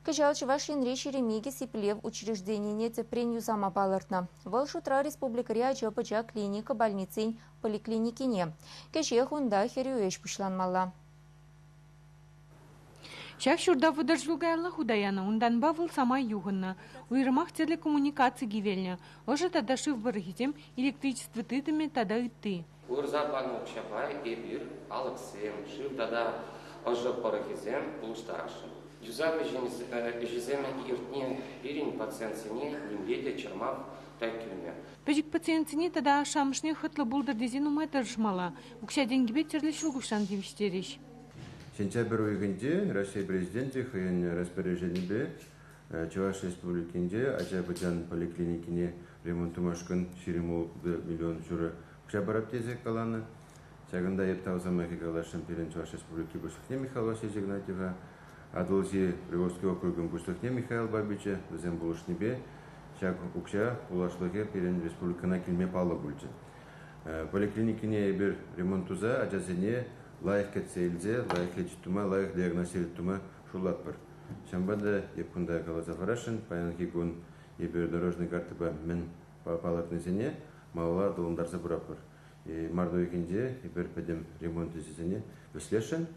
Кыжал Чувашин речи ремиги сиплев учреждение цепренью сама палартна. Волшутра республикария джапача клиника больницин поликлиникине. Кеше хунда херюэш пушланмалла. Шах шурда выдержугайла худаяна, ундан бавыл сама юганна. Уйрымах телекоммуникации гивельня. Ожи тада шив барахитем электричество тытами тада и ты. Урзапану кшапай эбир, алаксем, шив тада ожи барахизем, улуштаршим. Юзами жиземе иртне пирин пациентсене немледе чермав тайкюме. Пежик пациентсене тада шамшне хатла булдыр дезину майтаршмала. Укша денгибе терлешил гушан девиштериш. Сентябрь уйгенде Россия президенті хыйын распоряжение Чуваш республикинде Азербайджан поликлиникине ремонтумашкын 20 миллион жүрі кшабарап тезек каланы. Сагында ептаузама хигалашын перен Чуваш республики Бушахне Михаила Игнатьева, Адылзи Приволжский округын Бушахне Михаил Бабича, Везем Булышнебе, Шаг Укша Улашлыге перен республикана килме палы бульчы. Поликлиникине бир ремонтуза ажазене лайық кетсейлзе, лайық лечитума, лайық диагностирума шулат бір. Шамбада епкунда калаза фарашын, паянки гун ебер дорожный картыба мен палатны зене, маула долындарса бұрап бір. Марду екенде ебер пәдем ремонты зене веслешін.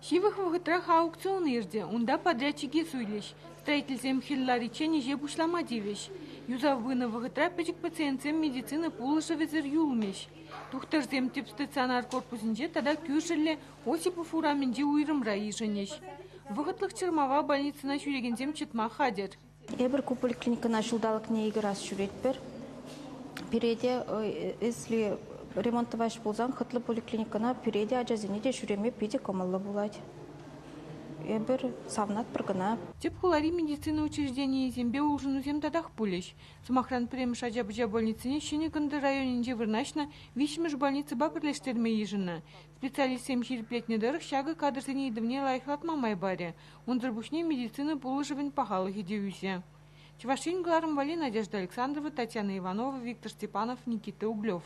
Шивых вагытрах аукцион ирде, унда подрядчики суйлиш. Строительзем хиллариче неже бушлама дивиш. Юзав вына вагытра печик пациентзем медицины пулыша везер юлмеш. Тухтарзем тип стационар корпусинже тада кюшелле Осипов ураменде уйрым раишенеш. Вагытлых чермава больницына шүрегензем читма хадер. Эбер поликлиника началдалык не играс шүретпер. Переде, если ремонтовать булзан, хытлы поликлиникана переде ажазине шүреме пиде комалла булать. Эбер савнат прогана. Тип хулари медицина учреждения зембе улжынузем тадах пулеш. Самохран премш Аджабыджа больницыне Щенеканды районинде вырнашна вишмеш больницы бабырлештерме ежина. Специалистем ширплетнедерых шага кадрзене идывне лайхлатма майбаре. Ундрбушне медицины пулыжевен пахалых идеюсе. Чувашин Гларом Вали, Надежда Александрова, Татьяна Иванова, Виктор Степанов, Никита Углев.